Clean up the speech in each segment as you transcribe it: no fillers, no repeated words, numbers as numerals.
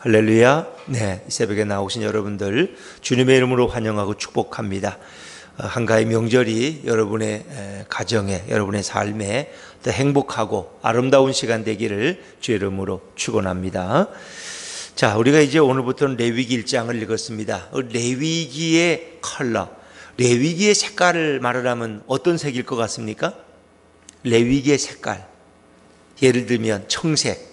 할렐루야. 네, 이 새벽에 나오신 여러분들 주님의 이름으로 환영하고 축복합니다. 한가위 명절이 여러분의 가정에, 여러분의 삶에 더 행복하고 아름다운 시간 되기를 주의 이름으로 축원합니다. 자, 우리가 이제 오늘부터는 레위기 1장을 읽었습니다. 레위기의 컬러, 레위기의 색깔을 말하라면 어떤 색일 것 같습니까? 레위기의 색깔, 예를 들면 청색,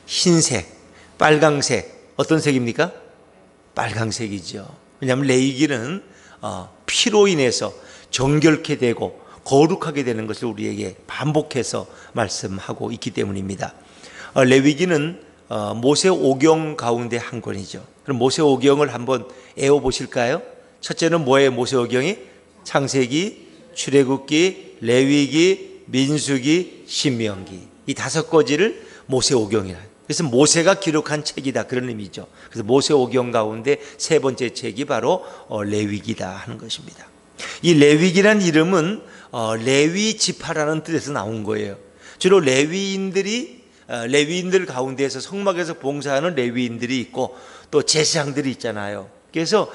흰색, 빨강색, 어떤 색입니까? 빨강색이죠. 왜냐하면 레위기는 피로 인해서 정결케 되고 거룩하게 되는 것을 우리에게 반복해서 말씀하고 있기 때문입니다. 레위기는 모세 오경 가운데 한 권이죠. 그럼 모세 오경을 한번 애워 보실까요? 첫째는 뭐예요? 모세 오경이 창세기, 출애굽기, 레위기, 민수기, 신명기, 이 5가지를 모세 오경이라. 그래서 모세가 기록한 책이다, 그런 의미죠. 그래서 모세 오경 가운데 3번째 책이 바로 레위기다 하는 것입니다. 이 레위기란 이름은 레위 지파라는 뜻에서 나온 거예요. 주로 레위인들 가운데에서 성막에서 봉사하는 레위인들이 있고 또 제사장들이 있잖아요. 그래서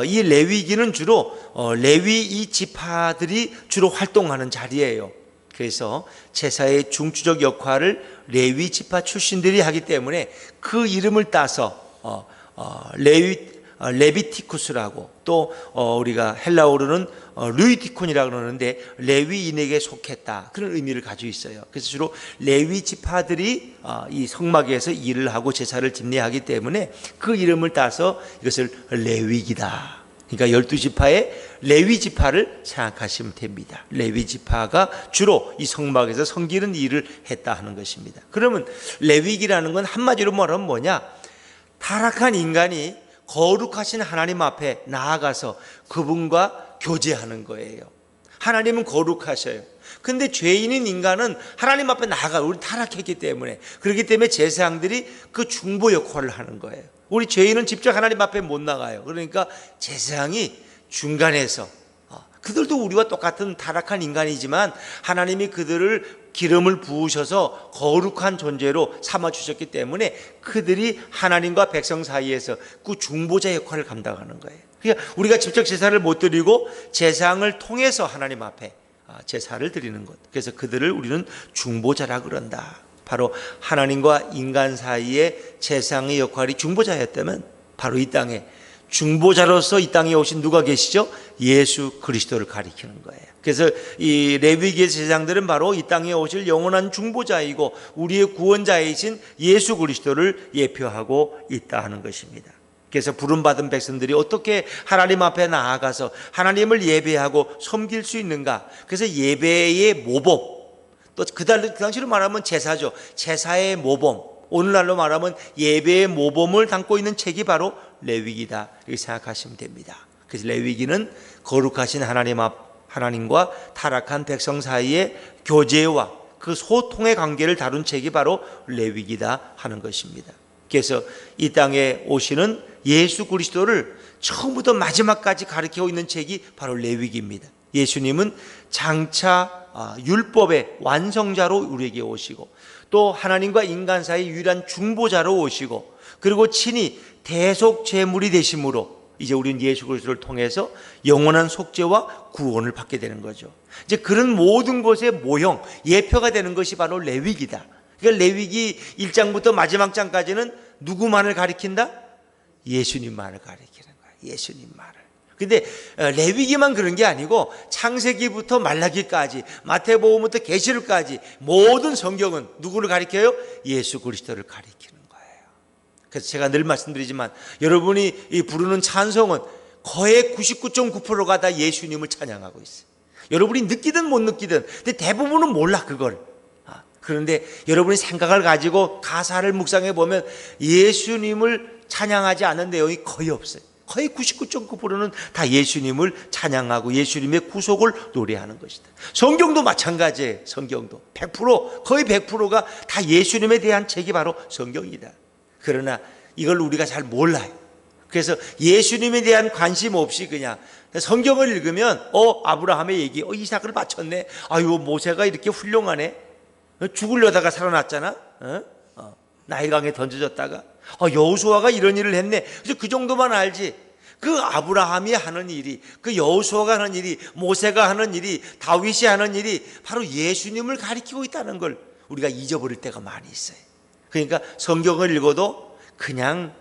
이 레위기는 주로 레위 이 지파들이 주로 활동하는 자리예요. 그래서 제사의 중추적 역할을 레위 지파 출신들이 하기 때문에 그 이름을 따서 레비티쿠스라고, 또 우리가 헬라어로는 루이티콘이라고 그러는데 레위인에게 속했다, 그런 의미를 가지고 있어요. 그래서 주로 레위 지파들이 이 성막에서 일을 하고 제사를 집례하기 때문에 그 이름을 따서 이것을 레위기다, 그러니까 12지파의 레위 지파를 생각하시면 됩니다. 레위 지파가 주로 이 성막에서 섬기는 일을 했다 하는 것입니다. 그러면 레위기라는 건 한마디로 말하면 뭐냐? 타락한 인간이 거룩하신 하나님 앞에 나아가서 그분과 교제하는 거예요. 하나님은 거룩하셔요. 근데 죄인인 인간은 하나님 앞에 나아가, 우리 타락했기 때문에, 그렇기 때문에 제사장들이 그 중보 역할을 하는 거예요. 우리 죄인은 직접 하나님 앞에 못 나가요. 그러니까 제사장이 중간에서, 그들도 우리와 똑같은 타락한 인간이지만 하나님이 그들을 기름을 부으셔서 거룩한 존재로 삼아주셨기 때문에 그들이 하나님과 백성 사이에서 그 중보자 역할을 감당하는 거예요. 그러니까 우리가 직접 제사를 못 드리고 제사장을 통해서 하나님 앞에 제사를 드리는 것, 그래서 그들을 우리는 중보자라 그런다. 바로 하나님과 인간 사이에 제사장의 역할이 중보자였다면 바로 이 땅에 중보자로서 이 땅에 오신 누가 계시죠? 예수 그리스도를 가리키는 거예요. 그래서 이 레위기의 제사장들은 바로 이 땅에 오실 영원한 중보자이고 우리의 구원자이신 예수 그리스도를 예표하고 있다 하는 것입니다. 그래서 부름받은 백성들이 어떻게 하나님 앞에 나아가서 하나님을 예배하고 섬길 수 있는가? 그래서 예배의 모범, 또 그 당시로 말하면 제사죠. 제사의 모범, 오늘날로 말하면 예배의 모범을 담고 있는 책이 바로 레위기다, 이렇게 생각하시면 됩니다. 그래서 레위기는 거룩하신 하나님과 타락한 백성 사이의 교제와 그 소통의 관계를 다룬 책이 바로 레위기다 하는 것입니다. 그래서 이 땅에 오시는 예수 그리스도를 처음부터 마지막까지 가르치고 있는 책이 바로 레위기입니다. 예수님은 장차 율법의 완성자로 우리에게 오시고, 또 하나님과 인간 사이 유일한 중보자로 오시고, 그리고 친히 대속 제물이 되심으로 이제 우리는 예수 그리스도를 통해서 영원한 속죄와 구원을 받게 되는 거죠. 이제 그런 모든 것의 모형, 예표가 되는 것이 바로 레위기다. 그러니까 레위기 1장부터 마지막 장까지는 누구만을 가리킨다? 예수님만을 가리키는 거야. 예수님만을. 근데 레위기만 그런 게 아니고 창세기부터 말라기까지, 마태복음부터 계시록까지 모든 성경은 누구를 가리켜요? 예수 그리스도를 가리키는 거예요. 그래서 제가 늘 말씀드리지만 여러분이 부르는 찬송은 거의 99.9%가 다 예수님을 찬양하고 있어요. 여러분이 느끼든 못 느끼든, 근데 대부분은 몰라 그걸. 그런데 여러분이 생각을 가지고 가사를 묵상해 보면 예수님을 찬양하지 않는 내용이 거의 없어요. 거의 99.9%는 다 예수님을 찬양하고 예수님의 구속을 노래하는 것이다. 성경도 마찬가지예요. 성경도 100%, 거의 100%가 다 예수님에 대한 책이 바로 성경이다. 그러나 이걸 우리가 잘 몰라요. 그래서 예수님에 대한 관심 없이 그냥 성경을 읽으면 아브라함의 얘기, 이삭을 바쳤네, 아유 모세가 이렇게 훌륭하네, 죽으려다가 살아났잖아, 나일강에 던져졌다가 여호수아가 이런 일을 했네. 그래서 그 정도만 알지. 그 아브라함이 하는 일이, 그 여호수아가 하는 일이, 모세가 하는 일이, 다윗이 하는 일이 바로 예수님을 가리키고 있다는 걸 우리가 잊어버릴 때가 많이 있어요. 그러니까 성경을 읽어도 그냥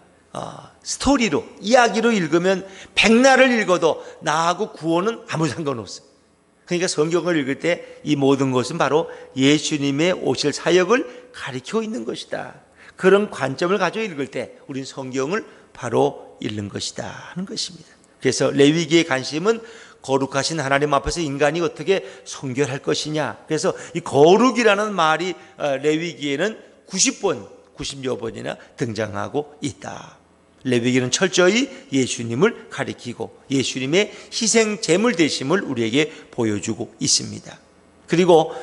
스토리로, 이야기로 읽으면 백날을 읽어도 나하고 구원은 아무 상관없어요. 그러니까 성경을 읽을 때 이 모든 것은 바로 예수님의 오실 사역을 가리키고 있는 것이다. 그런 관점을 가지고 읽을 때 우리는 성경을 바로 읽는 것이다 하는 것입니다. 그래서 레위기의 관심은 거룩하신 하나님 앞에서 인간이 어떻게 성결할 것이냐. 그래서 이 거룩이라는 말이 레위기에는 90여 번이나 등장하고 있다. 레위기는 철저히 예수님을 가리키고 예수님의 희생 제물 되심을 우리에게 보여주고 있습니다. 그리고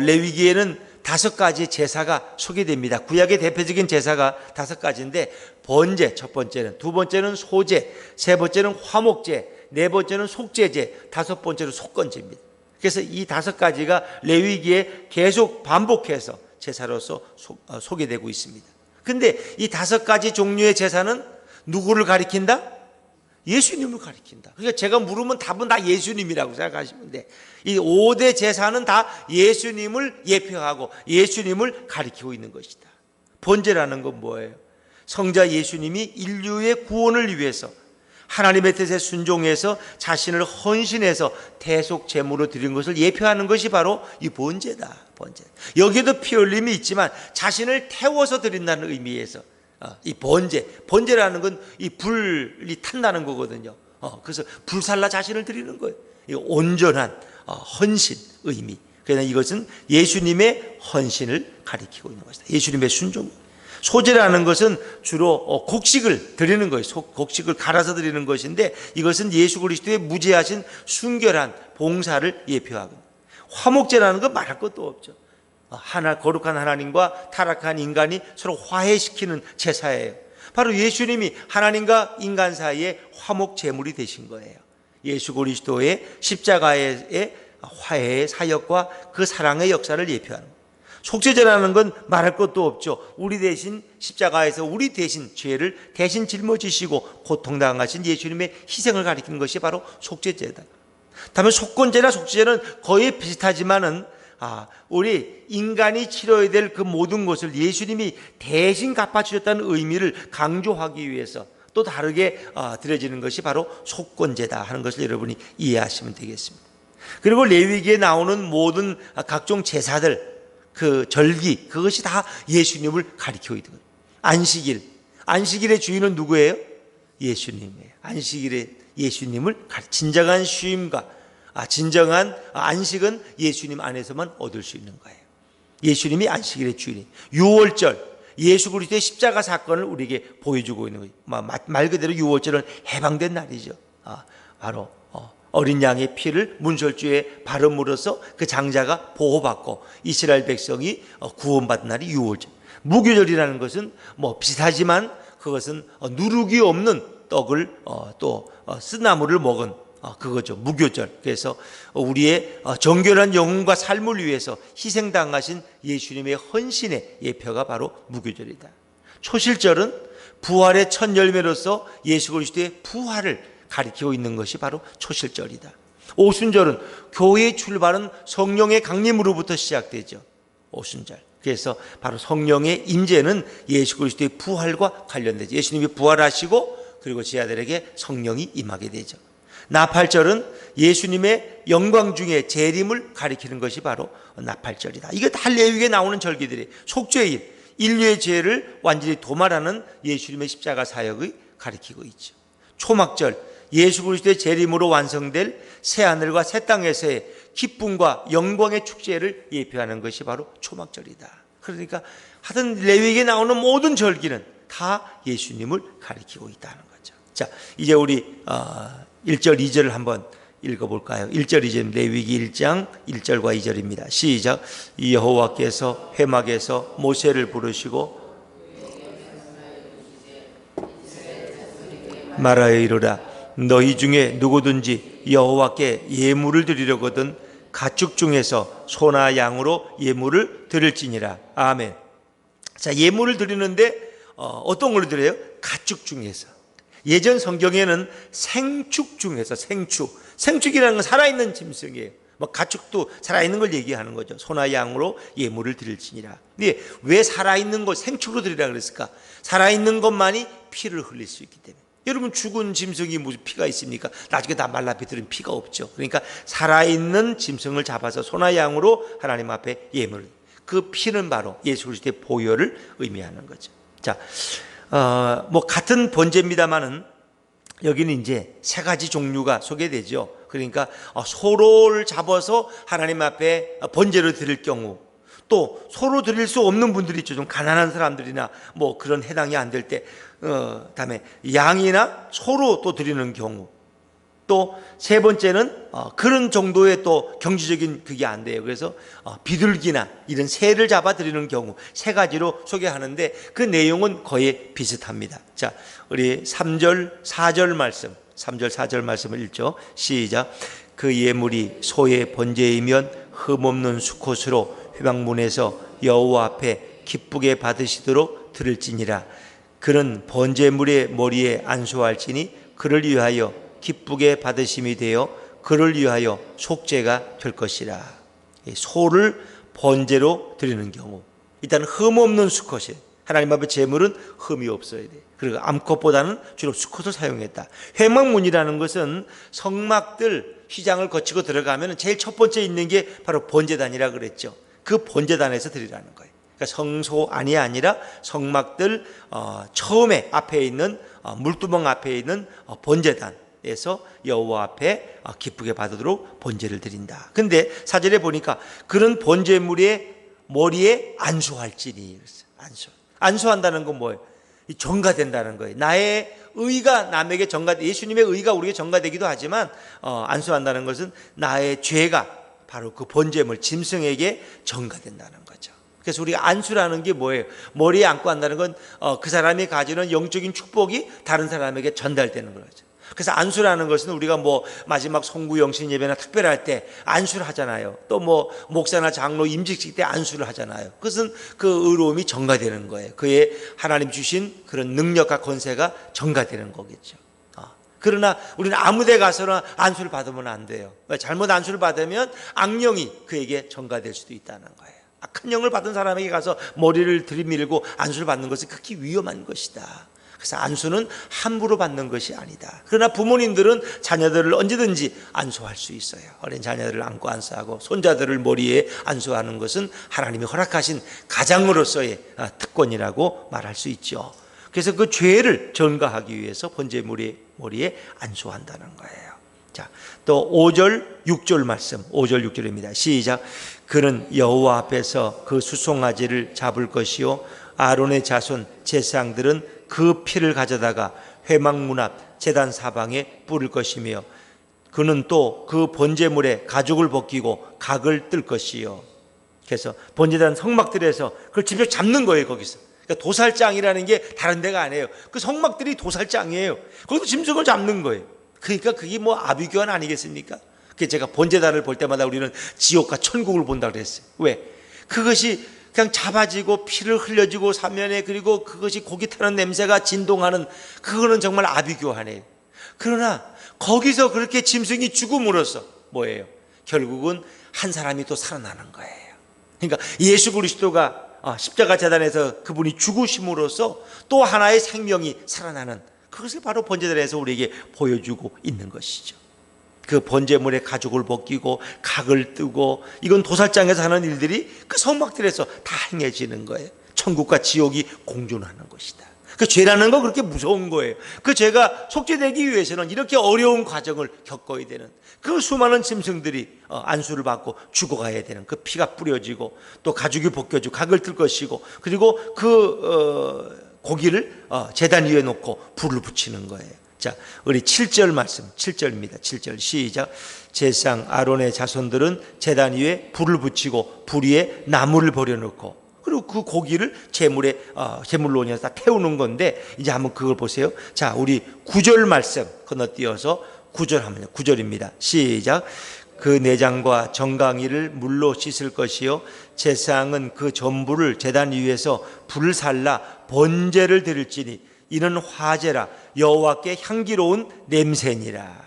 레위기에는 5가지 제사가 소개됩니다. 구약의 대표적인 제사가 5가지인데 번제 첫 번째는, 두 번째는 소제, 세 번째는 화목제, 네 번째는 속죄제, 5번째는 속건제입니다. 그래서 이 5가지가 레위기에 계속 반복해서 제사로서 소개되고 있습니다. 근데 이 5가지 종류의 제사는 누구를 가리킨다? 예수님을 가리킨다. 그러니까 제가 물으면 답은 다 예수님이라고 생각하시면 돼. 이 5대 제사는 다 예수님을 예표하고 예수님을 가리키고 있는 것이다. 번제라는 건 뭐예요? 성자 예수님이 인류의 구원을 위해서 하나님의 뜻에 순종해서 자신을 헌신해서 대속 제물로 드린 것을 예표하는 것이 바로 이 번제다. 번제. 여기에도 피 흘림이 있지만 자신을 태워서 드린다는 의미에서 이 번제라는 건 이 불이 탄다는 거거든요. 그래서 불살라 자신을 드리는 거예요. 이 온전한 헌신 의미. 그러나 이것은 예수님의 헌신을 가리키고 있는 것이다. 예수님의 순종. 소제라는 것은 주로 곡식을 드리는 거예요. 곡식을 갈아서 드리는 것인데 이것은 예수 그리스도의 무죄하신 순결한 봉사를 예표하고, 화목제라는 건 말할 것도 없죠. 거룩한 하나님과 타락한 인간이 서로 화해시키는 제사예요. 바로 예수님이 하나님과 인간 사이에 화목 제물이 되신 거예요. 예수 그리스도의 십자가의 화해의 사역과 그 사랑의 역사를 예표하는 거예요. 속죄제라는 건 말할 것도 없죠. 우리 대신 십자가에서 우리 대신 죄를 대신 짊어지시고 고통당하신 예수님의 희생을 가리키는 것이 바로 속죄제다. 다음에 속건제나 속죄제는 거의 비슷하지만은 우리 인간이 치러야 될 그 모든 것을 예수님이 대신 갚아주셨다는 의미를 강조하기 위해서 또 다르게 드려지는 것이 바로 속건제다 하는 것을 여러분이 이해하시면 되겠습니다. 그리고 레위기에 나오는 모든 각종 제사들, 그 절기, 그것이 다 예수님을 가리키고 있는 거예요. 안식일의 주인은 누구예요? 예수님이에요. 안식일에 예수님을 진정한 쉼과 진정한 안식은 예수님 안에서만 얻을 수 있는 거예요. 예수님이 안식일의 주인이에요. 유월절, 예수 그리스도의 십자가 사건을 우리에게 보여주고 있는 거예요. 말 그대로 유월절은 해방된 날이죠. 바로 어린 양의 피를 문설주에 바름으로써 그 장자가 보호받고 이스라엘 백성이 구원받은 날이 유월절. 무교절이라는 것은 비슷하지만 그것은 누룩이 없는 떡을 또 쓴나물을 먹은 그거죠. 무교절. 그래서 우리의 정결한 영혼과 삶을 위해서 희생당하신 예수님의 헌신의 예표가 바로 무교절이다. 초실절은 부활의 첫 열매로서 예수 그리스도의 부활을 가리키고 있는 것이 바로 초실절이다. 오순절은 교회의 출발은 성령의 강림으로부터 시작되죠. 오순절. 그래서 바로 성령의 임재는 예수 그리스도의 부활과 관련되죠. 예수님이 부활하시고 그리고 제 아들에게 성령이 임하게 되죠. 나팔절은 예수님의 영광 중에 재림을 가리키는 것이 바로 나팔절이다. 이게 다 레위기에 나오는 절기들이 속죄일, 인류의 죄를 완전히 도말하는 예수님의 십자가 사역을 가리키고 있죠. 초막절, 예수 그리스도의 재림으로 완성될 새 하늘과 새 땅에서의 기쁨과 영광의 축제를 예표하는 것이 바로 초막절이다. 그러니까 하여튼 레위기에 나오는 모든 절기는 다 예수님을 가리키고 있다는 거죠. 자, 이제 우리 1절 2절을 한번 읽어볼까요? 1절 2절 레위기 1장 1절과 2절입니다. 시작. 여호와께서 회막에서 모세를 부르시고 말하여 이르라. 너희 중에 누구든지 여호와께 예물을 드리려거든 가축 중에서 소나 양으로 예물을 드릴지니라. 아멘. 자, 예물을 드리는데 어떤 걸 드려요? 가축 중에서. 예전 성경에는 생축 중에서 생축이라는 건 살아있는 짐승이에요. 뭐 가축도 살아있는 걸 얘기하는 거죠. 소나 양으로 예물을 드릴지니라. 근데 왜 살아있는 걸 생축으로 드리라 그랬을까? 살아있는 것만이 피를 흘릴 수 있기 때문에. 여러분, 죽은 짐승이 무슨 피가 있습니까? 나중에 다 말라 비틀은 피가 없죠. 그러니까 살아있는 짐승을 잡아서 소나 양으로 하나님 앞에 예물을, 그 피는 바로 예수 그리스도의 보혈을 의미하는 거죠. 자, 뭐 같은 번제입니다만은 여기는 이제 세 가지 종류가 소개되죠. 그러니까 소를 잡아서 하나님 앞에 번제를 드릴 경우, 또 소로 드릴 수 없는 분들이 있죠. 좀 가난한 사람들이나 뭐 그런 해당이 안 될 때, 다음에 양이나 소로 또 드리는 경우, 또 세 번째는 그런 정도의 또 경제적인 그게 안 돼요. 그래서 비둘기나 이런 새를 잡아 드리는 경우, 세 가지로 소개하는데 그 내용은 거의 비슷합니다. 자, 우리 3절 4절 말씀, 3절 4절 말씀을 읽죠. 시작. 그 예물이 소의 번제이면 흠없는 수컷으로 회막문에서 여호와 앞에 기쁘게 받으시도록 드릴지니라. 그는 번제물의 머리에 안수할지니 그를 위하여 기쁘게 받으심이 되어 그를 위하여 속죄가 될 것이라. 소를 번제로 드리는 경우, 일단 흠없는 수컷이에요. 하나님 앞에 제물은 흠이 없어야 돼. 그리고 암컷보다는 주로 수컷을 사용했다. 회막문이라는 것은 성막들 휘장을 거치고 들어가면 제일 첫 번째 있는 게 바로 번제단이라 그랬죠. 그 번제단에서 드리라는 거예요. 그러니까 성소 안이 아니라 성막들 처음에 앞에 있는 물두멍 앞에 있는 번제단에서 여호와 앞에 기쁘게 받도록 번제를 드린다. 근데 사절에 보니까 그런 번제물의 머리에 안수할지니. 안수한다는 건 뭐예요? 전가된다는 거예요. 나의 의가 남에게 예수님의 의가 우리에게 전가되기도 하지만 안수한다는 것은 나의 죄가 바로 그 번제물 짐승에게 전가된다는 거죠. 그래서 우리가 안수라는 게 뭐예요? 머리에 안고 한다는 건 그 사람이 가지는 영적인 축복이 다른 사람에게 전달되는 거죠. 그래서 안수라는 것은 우리가 뭐 마지막 송구 영신 예배나 특별할 때 안수를 하잖아요. 또 뭐 목사나 장로 임직식 때 안수를 하잖아요. 그것은 그 의로움이 전가되는 거예요. 그의 하나님 주신 그런 능력과 권세가 전가되는 거겠죠. 그러나 우리는 아무 데 가서나 안수를 받으면 안 돼요. 잘못 안수를 받으면 악령이 그에게 전가될 수도 있다는 거예요. 악한 영을 받은 사람에게 가서 머리를 들이밀고 안수를 받는 것은 극히 위험한 것이다. 그래서 안수는 함부로 받는 것이 아니다. 그러나 부모님들은 자녀들을 언제든지 안수할 수 있어요. 어린 자녀들을 안고 안수하고 손자들을 머리에 안수하는 것은 하나님이 허락하신 가장으로서의 특권이라고 말할 수 있죠. 그래서 그 죄를 전가하기 위해서 번제물의 머리에 안수한다는 거예요. 자, 또 5절 6절 말씀, 5절 6절입니다. 시작. 그는 여호와 앞에서 그 수송아지를 잡을 것이요 아론의 자손 제사장들은 그 피를 가져다가 회막문 앞 제단 사방에 뿌릴 것이며 그는 또 그 번제물에 가죽을 벗기고 각을 뜰 것이요. 그래서 번제단 성막들에서 그걸 직접 잡는 거예요. 거기서. 그러니까 도살장이라는 게 다른 데가 아니에요. 그 성막들이 도살장이에요. 거기서 짐승을 잡는 거예요. 그러니까 그게 뭐 아비규환 아니겠습니까? 그게 제가 번제단을 볼 때마다 우리는 지옥과 천국을 본다 그랬어요. 왜? 그것이 그냥 잡아지고 피를 흘려지고 사면에, 그리고 그것이 고기 타는 냄새가 진동하는, 그거는 정말 아비규환이에요. 그러나 거기서 그렇게 짐승이 죽음으로써 뭐예요? 결국은 한 사람이 또 살아나는 거예요. 그러니까 예수 그리스도가 십자가 재단에서 그분이 죽으심으로써 또 하나의 생명이 살아나는, 그것을 바로 번제단에서 우리에게 보여주고 있는 것이죠. 그 번제물에 가죽을 벗기고 각을 뜨고, 이건 도살장에서 하는 일들이 그 성막들에서 다 행해지는 거예요. 천국과 지옥이 공존하는 것이다. 그 죄라는 건 그렇게 무서운 거예요. 그 죄가 속죄되기 위해서는 이렇게 어려운 과정을 겪어야 되는, 그 수많은 짐승들이 안수를 받고 죽어가야 되는, 그 피가 뿌려지고 또 가죽이 벗겨지고 각을 뜰 것이고, 그리고 그 고기를 제단 위에 놓고 불을 붙이는 거예요. 자, 우리 7절 말씀, 7절입니다. 7절 시작. 제사장 아론의 자손들은 제단 위에 불을 붙이고 불 위에 나무를 버려놓고, 그리고 그 고기를 제물로 다 태우는 건데, 이제 한번 그걸 보세요. 자, 우리 9절 말씀 건너뛰어서 9절 하면요. 9절입니다. 시작. 그 내장과 정강이를 물로 씻을 것이요 제사장은 그 전부를 제단 위에서 불을 살라 번제를 드릴지니 이는 화제라 여호와께 향기로운 냄새니라.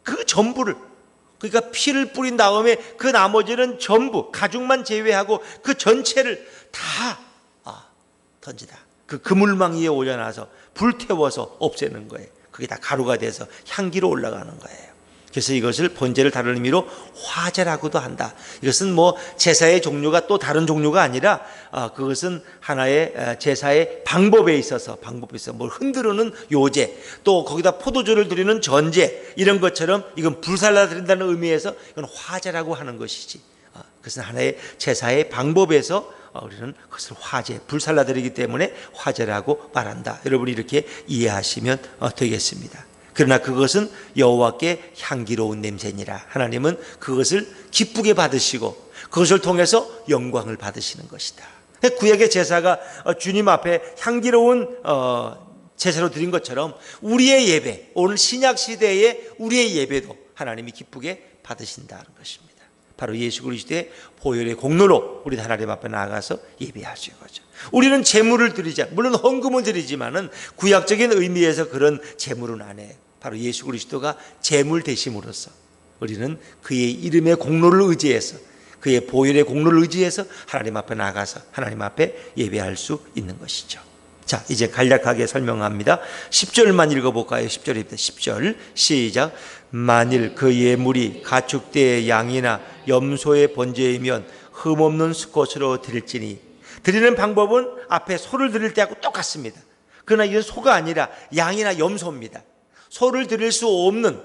그 전부를, 그러니까 피를 뿌린 다음에 그 나머지는 전부 가죽만 제외하고 그 전체를 다 던지다. 그 그물망 위에 올려놔서 불태워서 없애는 거예요. 그게 다 가루가 돼서 향기로 올라가는 거예요. 그래서 이것을 번제를 다른 의미로 화제라고도 한다. 이것은 뭐 제사의 종류가 또 다른 종류가 아니라 그것은 하나의 제사의 방법에 있어서 뭘 흔들어는 요제, 또 거기다 포도주를 드리는 전제, 이런 것처럼 이건 불살라 드린다는 의미에서 이건 화제라고 하는 것이지. 그것은 하나의 제사의 방법에서 우리는 그것을 화제, 불살라 드리기 때문에 화제라고 말한다. 여러분이 이렇게 이해하시면 되겠습니다. 그러나 그것은 여호와께 향기로운 냄새니라. 하나님은 그것을 기쁘게 받으시고 그것을 통해서 영광을 받으시는 것이다. 구약의 제사가 주님 앞에 향기로운 제사로 드린 것처럼 우리의 예배, 오늘 신약 시대의 우리의 예배도 하나님이 기쁘게 받으신다는 것입니다. 바로 예수 그리스도의 보혈의 공로로 우리 하나님 앞에 나아가서 예배하시는 거죠. 우리는 제물을 드리자, 물론 헌금을 드리지만은 구약적인 의미에서 그런 제물은 안 해요. 바로 예수 그리스도가 제물 되심으로써 우리는 그의 이름의 공로를 의지해서, 그의 보혈의 공로를 의지해서 하나님 앞에 나가서 하나님 앞에 예배할 수 있는 것이죠. 자, 이제 간략하게 설명합니다. 10절만 읽어볼까요? 10절입니다. 10절 시작. 만일 그 예물이 가축대의 양이나 염소의 번제이면 흠없는 수컷으로 드릴지니. 드리는 방법은 앞에 소를 드릴 때하고 똑같습니다. 그러나 이건 소가 아니라 양이나 염소입니다. 소를 드릴 수 없는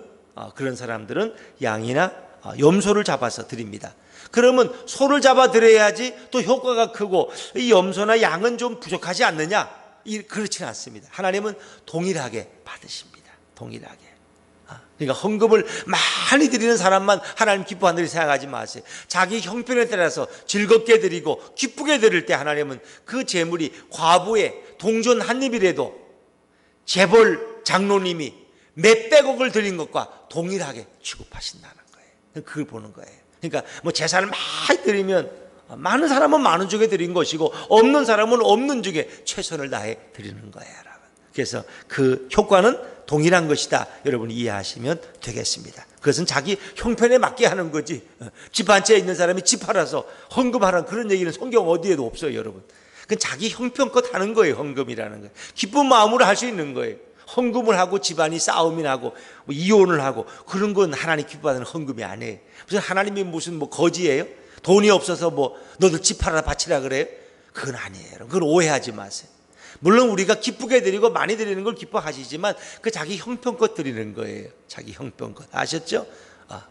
그런 사람들은 양이나 염소를 잡아서 드립니다. 그러면 소를 잡아 드려야지 또 효과가 크고 이 염소나 양은 좀 부족하지 않느냐? 그렇지는 않습니다. 하나님은 동일하게 받으십니다. 동일하게. 그러니까 헌금을 많이 드리는 사람만 하나님 기뻐하는 일 생각하지 마세요. 자기 형편에 따라서 즐겁게 드리고 기쁘게 드릴 때 하나님은 그 재물이 과부의 동전 한 입이라도 재벌 장로님이 몇백억을 드린 것과 동일하게 취급하신다는 거예요. 그걸 보는 거예요. 그러니까 뭐 재산을 많이 드리면 많은 사람은 많은 중에 드린 것이고 없는 사람은 없는 중에 최선을 다해 드리는 거예요, 여러분. 그래서 그 효과는 동일한 것이다. 여러분이 이해하시면 되겠습니다. 그것은 자기 형편에 맞게 하는 거지. 집 한 채에 있는 사람이 집 팔아서 헌금하라는 그런 얘기는 성경 어디에도 없어요, 여러분. 그건 자기 형편껏 하는 거예요, 헌금이라는 거예요. 기쁜 마음으로 할 수 있는 거예요. 헌금을 하고 집안이 싸움이 나고 뭐 이혼을 하고 그런 건 하나님 기뻐하는 헌금이 아니에요. 무슨 하나님이 무슨 뭐 거지예요? 돈이 없어서 뭐 너들 집 팔아 바치라 그래요? 그건 아니에요. 그건 오해하지 마세요. 물론 우리가 기쁘게 드리고 많이 드리는 걸 기뻐하시지만 그 자기 형편껏 드리는 거예요. 자기 형편껏. 아셨죠?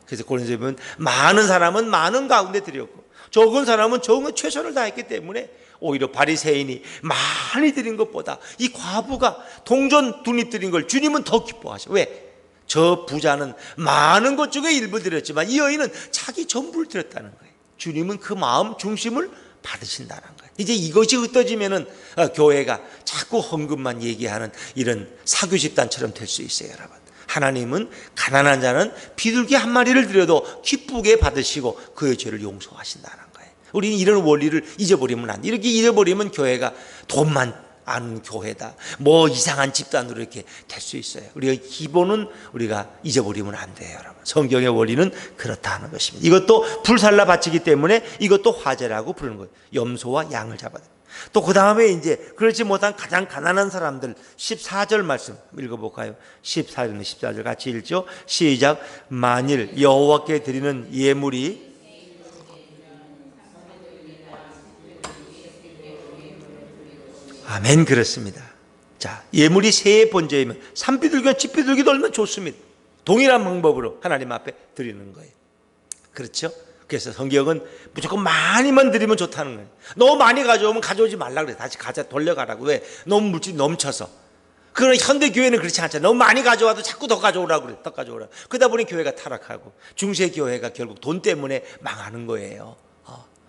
그래서 고린도에 보면 많은 사람은 많은 가운데 드렸고 적은 사람은 적은 최선을 다했기 때문에 오히려 바리새인이 많이 드린 것보다 이 과부가 동전 두입 드린 걸 주님은 더 기뻐하셔. 왜? 저 부자는 많은 것 중에 일부 드렸지만 이 여인은 자기 전부를 드렸다는 거예요. 주님은 그 마음 중심을 받으신다는 거예요. 이제 이것이 흩어지면은 교회가 자꾸 헌금만 얘기하는 이런 사교 집단처럼 될 수 있어요, 여러분. 하나님은 가난한 자는 비둘기 한 마리를 드려도 기쁘게 받으시고 그의 죄를 용서하신다는 거예요. 우리는 이런 원리를 잊어버리면 안 돼. 이렇게 잊어버리면 교회가 돈만 아는 교회다, 뭐 이상한 집단으로 이렇게 될 수 있어요. 우리가 기본은 우리가 잊어버리면 안 돼요, 여러분. 성경의 원리는 그렇다는 것입니다. 이것도 불살라 바치기 때문에 이것도 화제라고 부르는 거예요. 염소와 양을 잡아야 돼요. 또 그 다음에 이제 그렇지 못한 가장 가난한 사람들 14절 말씀 읽어볼까요? 14절 14절 같이 읽죠. 시작. 만일 여호와께 드리는 예물이 아멘. 그렇습니다. 자, 예물이 새의 번제이면 산비둘기나 집비둘기도 얼마나 좋습니다. 동일한 방법으로 하나님 앞에 드리는 거예요. 그렇죠? 그래서 성경은 무조건 많이만 드리면 좋다는 거예요. 너무 많이 가져오면 가져오지 말라 그래. 다시 돌려가라고. 왜? 너무 물질이 넘쳐서. 그러나 현대 교회는 그렇지 않잖아요. 너무 많이 가져와도 자꾸 더 가져오라고 그래. 더 가져오라고. 그러다 보니 교회가 타락하고 중세 교회가 결국 돈 때문에 망하는 거예요.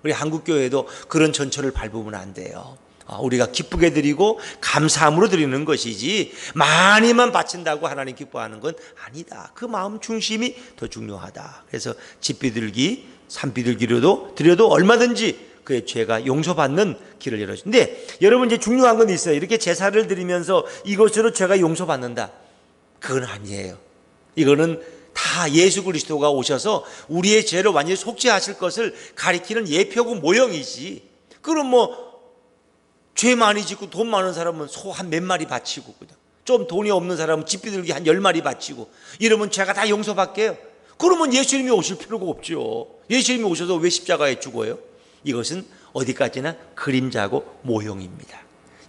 우리 한국 교회도 그런 전철을 밟으면 안 돼요. 우리가 기쁘게 드리고 감사함으로 드리는 것이지 많이만 바친다고 하나님 기뻐하는 건 아니다. 그 마음 중심이 더 중요하다. 그래서 집비둘기, 산비둘기로도 드려도 얼마든지 그의 죄가 용서받는 길을 열어주는데, 여러분 이제 중요한 건 있어요. 이렇게 제사를 드리면서 이것으로 죄가 용서받는다, 그건 아니에요. 이거는 다 예수 그리스도가 오셔서 우리의 죄를 완전히 속죄하실 것을 가리키는 예표고 모형이지. 그럼 죄 많이 짓고 돈 많은 사람은 소 한 몇 마리 바치고, 그냥 좀 돈이 없는 사람은 집비둘기 한 10마리 바치고 이러면 죄가 다 용서받게요? 그러면 예수님이 오실 필요가 없죠. 예수님이 오셔서 왜 십자가에 죽어요? 이것은 어디까지나 그림자고 모형입니다.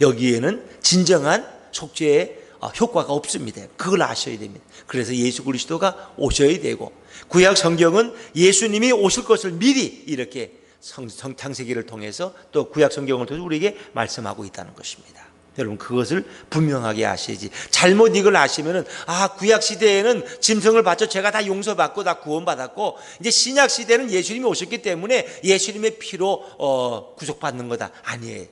여기에는 진정한 속죄의 효과가 없습니다. 그걸 아셔야 됩니다. 그래서 예수 그리스도가 오셔야 되고, 구약 성경은 예수님이 오실 것을 미리 이렇게 창세기를 통해서 또 구약 성경을 통해서 우리에게 말씀하고 있다는 것입니다. 여러분 그것을 분명하게 아셔야지. 잘못 이걸 아시면은 구약 시대에는 짐승을 바쳐 제가 다 용서받고 다 구원받았고, 이제 신약 시대는 예수님이 오셨기 때문에 예수님의 피로 구속받는 거다. 아니에요.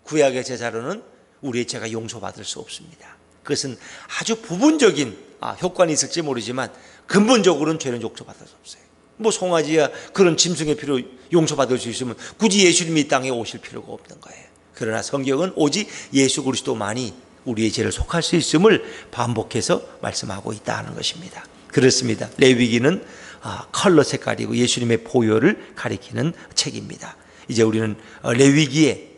구약의 제사로는 우리의 죄가 용서받을 수 없습니다. 그것은 아주 부분적인 효과는 있을지 모르지만 근본적으로는 죄는 용서받을 수 없어요. 송아지야 그런 짐승의 피로 용서받을 수 있으면 굳이 예수님이 이 땅에 오실 필요가 없는 거예요. 그러나 성경은 오직 예수 그리스도만이 우리의 죄를 속할 수 있음을 반복해서 말씀하고 있다는 것입니다. 그렇습니다. 레위기는 컬러 색깔이고 예수님의 보혈을 가리키는 책입니다. 이제 우리는 레위기에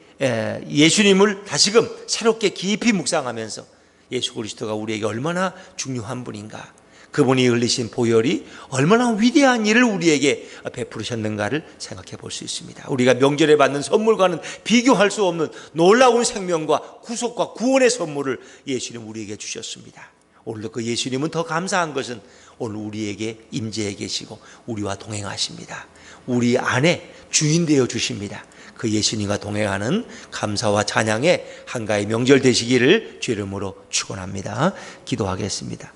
예수님을 다시금 새롭게 깊이 묵상하면서 예수 그리스도가 우리에게 얼마나 중요한 분인가, 그분이 흘리신 보혈이 얼마나 위대한 일을 우리에게 베푸셨는가를 생각해 볼 수 있습니다. 우리가 명절에 받는 선물과는 비교할 수 없는 놀라운 생명과 구속과 구원의 선물을 예수님 우리에게 주셨습니다. 오늘 그 예수님은 더 감사한 것은 오늘 우리에게 임재해 계시고 우리와 동행하십니다. 우리 안에 주인 되어 주십니다. 그 예수님과 동행하는 감사와 찬양의 한가위 명절 되시기를 주의 이름으로 축원합니다. 기도하겠습니다.